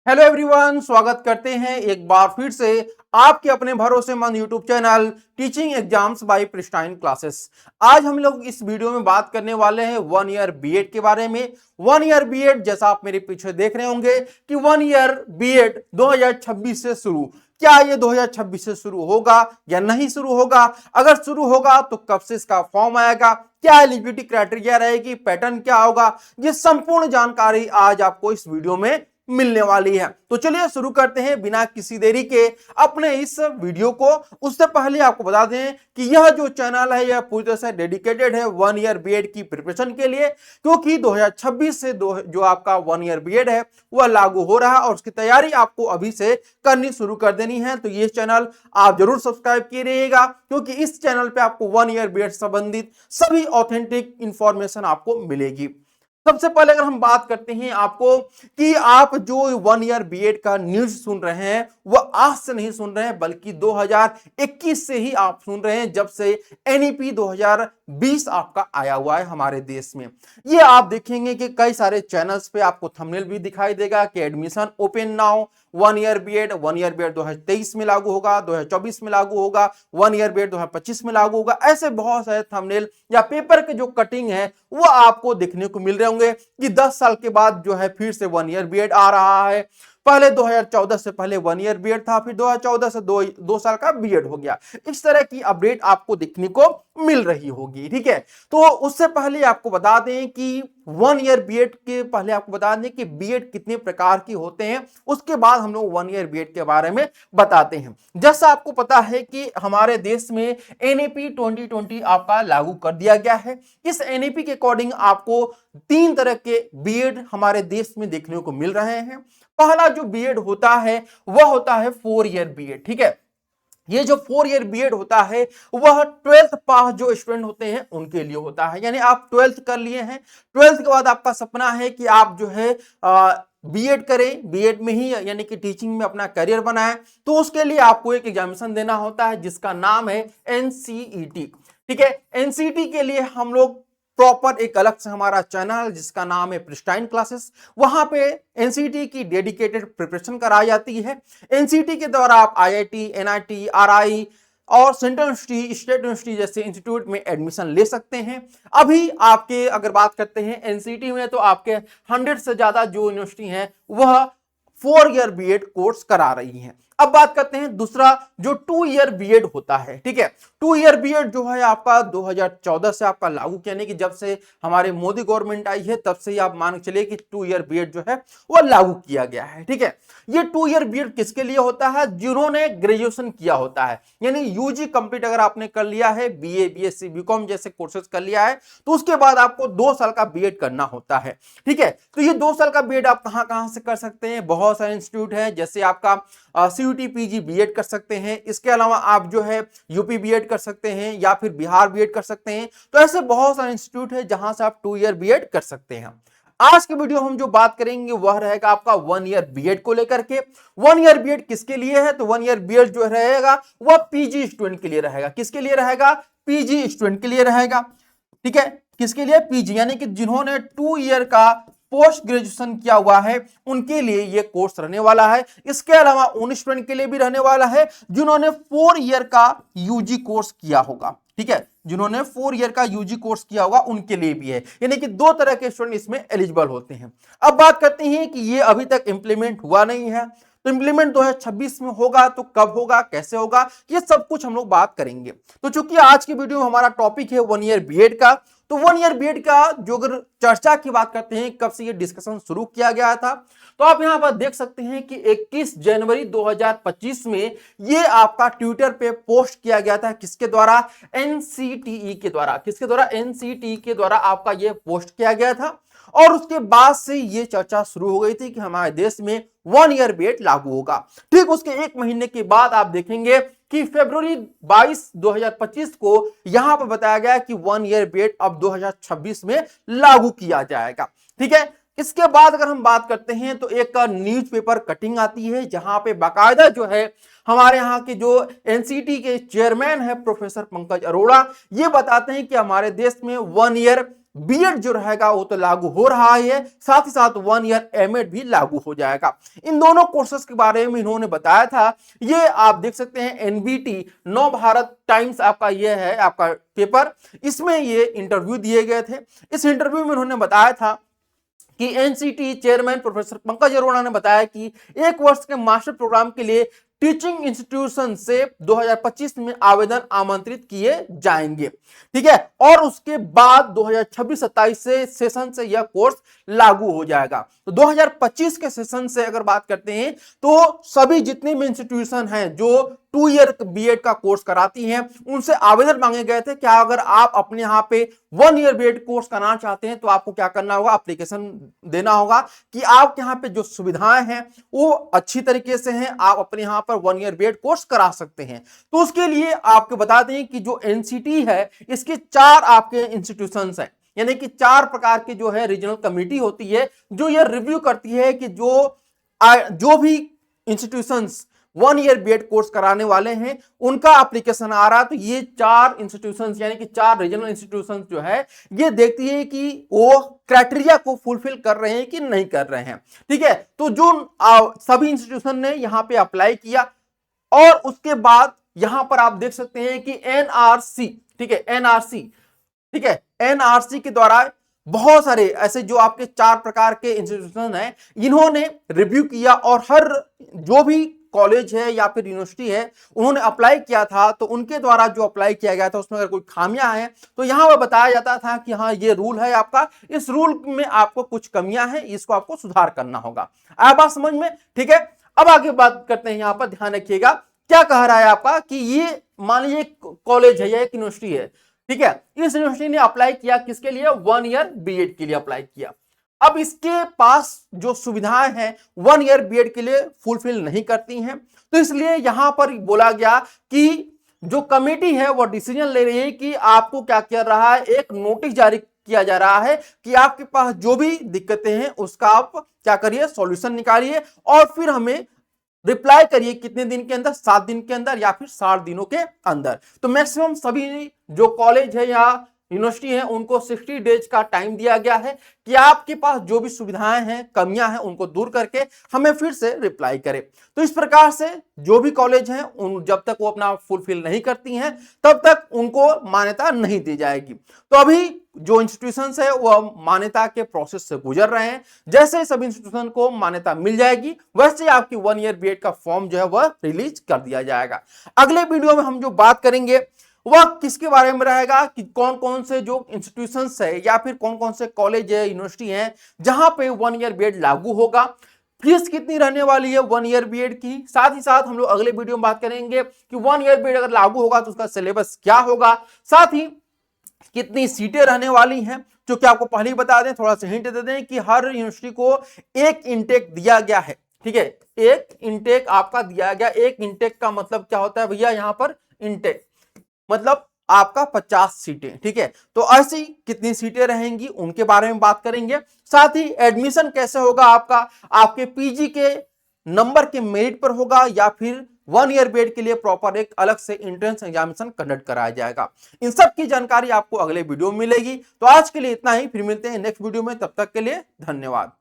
Hello everyone, स्वागत करते हैं एक बार फिर से आपके अपने भरोसेमंद YouTube channel teaching exams by Pristine classes. आज हम लोग इस वीडियो में बात करने वाले हैं 1 ईयर बीएड के बारे में। 1 ईयर बीएड, जैसा आप मेरे पीछे देख रहे होंगे कि 1 ईयर बीएड 2026 से शुरू। क्या ये 2026 से शुरू होगा या नहीं शुरू होगा? अगर शुरू होगा तो कब से इसका फॉर्म आएगा, क्या एलिजिबिलिटी क्राइटेरिया रहेगी, पैटर्न क्या होगा, ये संपूर्ण जानकारी आज आपको इस वीडियो में मिलने वाली है। तो चलिए शुरू करते हैं बिना किसी देरी के अपने इस वीडियो को। उससे पहले आपको बता दें कि यह जो चैनल है यह पूरी तरह से डेडिकेटेड है 1 ईयर बीएड की प्रिपरेशन के लिए, क्योंकि 2026 से जो आपका 1 ईयर बीएड है वह लागू हो रहा है और उसकी तैयारी आपको अभी से करनी शुरू कर देनी है। तो ये चैनल आप जरूर सब्सक्राइब किए रहिएगा, क्योंकि इस चैनल पे आपको 1 ईयर बीएड संबंधित सभी ऑथेंटिक इंफॉर्मेशन आपको मिलेगी। सबसे पहले अगर हम बात करते हैं आपको कि आप जो 1 ईयर बीएड का न्यूज सुन रहे हैं वह आज से नहीं सुन रहे हैं, बल्कि 2021 से ही आप सुन रहे हैं, जब से एनईपी 2020 आपका आया हुआ है हमारे देश में। ये आप देखेंगे कि कई सारे चैनल्स पे आपको थंबनेल भी दिखाई देगा कि admission open now 1 year BEd. 1 year BEd 2023 में लागू होगा, 2024 में लागू होगा, 1 ईयर बीएड 2025 में लागू होगा। ऐसे बहुत सारे थंबनेल या पेपर के जो कटिंग है वो आपको देखने को मिल रहे होंगे कि 10 साल के बाद जो है फिर से 1 ईयर बीएड आ रहा है। पहले 2014 से पहले 1 ईयर बीएड था, फिर 2014 से दो साल का बीएड हो गया। इस तरह की अपडेट आपको देखने को मिल रही होगी, ठीक है। तो उससे पहले आपको बता दें कि 1 ईयर बीएड के पहले आपको बता दें कि बीएड कितने प्रकार की होते हैं, उसके बाद हम लोग 1 ईयर बीएड के बारे में बताते हैं। जैसा आपको पता है कि हमारे देश में एनईपी 2020 आपका लागू कर दिया गया है। इस एनईपी के अकॉर्डिंग आपको 3 तरह के बीएड हमारे देश में देखने को मिल रहे हैं। पहला जो बीएड होता है वह होता है 4 ईयर बीएड, ठीक है। ये जो 4 ईयर बीएड होता है वह 12th पास जो स्टूडेंट होते हैं उनके लिए होता है। यानी आप 12th कर लिए हैं, 12th के बाद आपका सपना है कि आप जो है बीएड करें, बीएड में ही यानी कि टीचिंग में अपना करियर बनाएं, तो उसके लिए आपको एक एग्जामिनेशन देना होता है जिसका नाम है एनसीईटी, ठीक है। एनसीईटी के लिए हम लोग प्रॉपर एक अलग से हमारा चैनल जिसका नाम है प्रिस्टाइन क्लासेस, वहां पे एनसीईटी की डेडिकेटेड प्रिपरेशन कराई जाती है। एनसीईटी के द्वारा आप आईआईटी, एनआईटी, आरआई और सेंट्रल यूनिवर्सिटी, स्टेट यूनिवर्सिटी जैसे इंस्टीट्यूट में एडमिशन ले सकते हैं। अभी आपके अगर बात करते हैं एनसीईटी में, तो आपके 100 से ज्यादा जो यूनिवर्सिटी हैं वह 4 ईयर बीएड कोर्स करा रही हैं। अब बात करते हैं दूसरा जो 2 ईयर बीएड होता है, ठीक है। 2 ईयर बीएड जो है आपका 2014 से आपका लागू, यानी कि जब से हमारे मोदी गवर्नमेंट आई है तब से ही आप मान के चलिए कि 2 ईयर बीएड जो है वो लागू किया गया है, ठीक है। ये 2 ईयर बीएड किसके लिए होता है? जिन्होंने ग्रेजुएशन किया होता है, यानी यूजी कंप्लीट अगर आपने कर लिया है, बीए, बीएससी, बीकॉम जैसे कोर्सेज कर लिया है, तो उसके बाद आपको 2 साल का बीएड करना होता है, ठीक है। तो ये 2 साल का बीएड आप कहां कहां से कर सकते हैं? बहुत सारे इंस्टीट्यूट है, जैसे आपका सीयूटी पीजी बीएड कर सकते हैं। इसके अलावा आप जो है यूपी बीएड कर सकते हैं या फिर बिहार बीएड कर सकते हैं। तो ऐसे बहुत सारे इंस्टीट्यूट है जहां से आप 2 ईयर बीएड कर सकते हैं। आज के वीडियो हम जो बात करेंगे वह रहेगा आपका 1 ईयर बीएड को लेकर के। 1 ईयर बीएड किसके लिए है? तो 1 ईयर बीएड जो रहेगा वह पीजी स्टूडेंट के लिए रहेगा। किसके लिए रहेगा? पीजी स्टूडेंट के लिए रहेगा, ठीक है। किसके लिए? पीजी, यानी कि जिन्होंने 2 ईयर का पोस्ट ग्रेजुएशन किया हुआ है उनके लिए ये कोर्स रहने वाला है। इसके अलावा उन स्टूडेंट के लिए भी रहने वाला है जिन्होंने 4 ईयर का यूजी कोर्स किया होगा, ठीक है। जिन्होंने 4 ईयर का यूजी कोर्स किया होगा उनके लिए भी है, यानी कि 2 तरह के स्टूडेंट इसमें एलिजिबल होते हैं। अब बात करते हैं कि ये अभी तक इंप्लीमेंट हुआ नहीं है, तो इंप्लीमेंट 2026 में होगा, तो कब होगा, कैसे होगा, ये सब कुछ हम लोग बात करेंगे। तो चूंकि आज की वीडियो हमारा टॉपिक है 1 ईयर बीएड का, तो 1 ईयर बीएड का जो अगर चर्चा की बात करते हैं कब से ये डिस्कशन शुरू किया गया था, तो आप यहां पर देख सकते हैं कि 21 जनवरी 2025 में ये आपका ट्विटर पे पोस्ट किया गया था। किसके द्वारा? एनसीटीई के द्वारा। किसके द्वारा? एनसीटीई के द्वारा आपका ये पोस्ट किया गया था। और उसके बाद से ये चर्चा शुरू हो गई थी कि हमारे देश में 1 ईयर बीएड लागू होगा। ठीक उसके 1 महीने के बाद आप देखेंगे कि फरवरी 22, 2025 को यहां पर बताया गया कि 1 ईयर बीएड अब 2026 में लागू किया जाएगा, ठीक है। इसके बाद अगर हम बात करते हैं तो एक न्यूज़पेपर कटिंग आती है जहां पे बाकायदा जो है हमारे यहाँ के जो एनसीटी के चेयरमैन है प्रोफेसर पंकज अरोड़ा, ये बताते हैं कि हमारे देश में 1 ईयर बीएड जो रहेगा वो तो लागू हो रहा है, साथ ही साथ 1 ईयर एमएड भी लागू हो जाएगा। इन दोनों कोर्सेज के बारे में इन्होंने बताया था। ये आप देख सकते हैं एनबीटी नव भारत टाइम्स आपका ये है आपका पेपर, इसमें ये इंटरव्यू दिए गए थे। इस इंटरव्यू में उन्होंने बताया था कि NCT chairman professor Pankaj Arora ने बताया कि 1 वर्ष के मास्टर प्रोग्राम के लिए टीचिंग इंस्टीट्यूशन से 2025 में आवेदन आमंत्रित किए जाएंगे, ठीक है। और उसके बाद 2026-27 से सेशन से यह कोर्स लागू हो जाएगा। तो 2025 के सेशन से अगर बात करते हैं तो सभी जितने भी इंस्टीट्यूशन हैं जो 2 ईयर बीएड का कोर्स कराती हैं, उनसे आवेदन मांगे गए थे। क्या अगर आप अपने यहाँ पे 1 ईयर बीएड कोर्स कराना चाहते हैं तो आपको क्या करना होगा, एप्लीकेशन देना होगा कि आपके यहाँ पे जो सुविधाएं हैं वो अच्छी तरीके से हैं, आप अपने यहाँ पर 1 ईयर बीएड कोर्स करा सकते हैं। तो उसके लिए आपको बता दें कि जो एनसीटी है इसके 4 आपके इंस्टीट्यूशंस हैं, यानी कि 4 प्रकार के जो है रीजनल कमेटी होती है जो ये रिव्यू करती है कि जो भी इंस्टीट्यूशंस 1 ईयर बीएड कोर्स कराने वाले हैं उनका एप्लीकेशन आ रहा है। तो ये 4 इंस्टीट्यूशंस यानी कि 4 रीजनल इंस्टीट्यूशंस जो है ये देखती है कि वो क्राइटेरिया को फुलफिल कर रहे हैं कि नहीं कर रहे हैं, ठीक है। तो जो सभी इंस्टीट्यूशन ने यहां पे अप्लाई किया और उसके बाद यहां पर आप देख सकते हैं कि एनआरसी, ठीक है, एनआरसी, ठीक है, एनआरसी के द्वारा बहुत सारे ऐसे जो आपके 4 प्रकार के इंस्टीट्यूशन हैं इन्होंने रिव्यू किया और हर जो भी कॉलेज है या फिर यूनिवर्सिटी है उन्होंने अप्लाई किया था तो उनके द्वारा जो अप्लाई किया गया था उसमें अगर कोई खामियां हैं तो यहां पर बताया जाता था कि हाँ ये रूल है आपका, इस रूल में आपको कुछ कमियां हैं, इसको आपको सुधार करना होगा। आया बात समझ में, ठीक है। अब आगे बात करते हैं, यहां पर ध्यान रखिएगा क्या कह रहा है आपका कि ये मान लीजिए कॉलेज है या एक यूनिवर्सिटी है, ठीक है, इस यूनिवर्सिटी ने अप्लाई किया किसके लिए, 1 ईयर बीएड के लिए अप्लाई किया। अब इसके पास जो सुविधाएं हैं 1 ईयर बीएड के लिए फुलफिल नहीं करती हैं, तो इसलिए यहां पर बोला गया कि जो कमेटी है वो डिसीजन ले रही है कि आपको क्या कर रहा है, एक नोटिस जारी किया जा रहा है कि आपके पास जो भी दिक्कतें हैं उसका आप क्या करिए, सॉल्यूशन निकालिए और फिर हमें रिप्लाई करिए कितने दिन के अंदर, 7 दिन के अंदर या फिर 60 दिनों के अंदर। तो मैक्सिमम सभी जो कॉलेज है या यूनिवर्सिटी है उनको 60 डेज का टाइम दिया गया है कि आपके पास जो भी सुविधाएं हैं, कमियां हैं, उनको दूर करके हमें फिर से रिप्लाई करें। तो इस प्रकार से जो भी कॉलेज हैं उन जब तक वो अपना फुलफिल नहीं करती हैं तब तक उनको मान्यता नहीं दी जाएगी। तो अभी जो इंस्टीट्यूशंस है वो मान्यता के प्रोसेस से गुजर रहे हैं। जैसे सब इंस्टीट्यूशन को मान्यता मिल जाएगी वैसे आपकी 1 ईयर बीएड का फॉर्म जो है वह रिलीज कर दिया जाएगा। अगले वीडियो में हम जो बात करेंगे वह किसके बारे में रहेगा कि कौन कौन से जो इंस्टीट्यूशंस है या फिर कौन कौन से कॉलेज है, यूनिवर्सिटी है जहां पे 1 ईयर बीएड लागू होगा, फीस कितनी रहने वाली है 1 ईयर बीएड की। साथ ही साथ हम लोग अगले वीडियो में बात करेंगे कि 1 ईयर बीएड अगर लागू होगा तो उसका सिलेबस क्या होगा, साथ ही कितनी सीटें रहने वाली हैं। जो कि आपको पहले ही बता दें, थोड़ा सा हिंट दे दें कि हर यूनिवर्सिटी को एक इंटेक दिया गया है, ठीक है, एक इंटेक आपका दिया गया। एक इंटेक का मतलब क्या होता है भैया, यहां पर इंटेक मतलब आपका 50 सीटें, ठीक है। तो ऐसी कितनी सीटें रहेंगी उनके बारे में बात करेंगे। साथ ही एडमिशन कैसे होगा आपका, आपके पीजी के नंबर के मेरिट पर होगा या फिर 1 ईयर बीएड के लिए प्रॉपर एक अलग से एंट्रेंस एग्जामिनेशन कंडक्ट कराया जाएगा। इन सब की जानकारी आपको अगले वीडियो में मिलेगी। तो आज के लिए इतना ही, फिर मिलते हैं नेक्स्ट वीडियो में, तब तक के लिए धन्यवाद।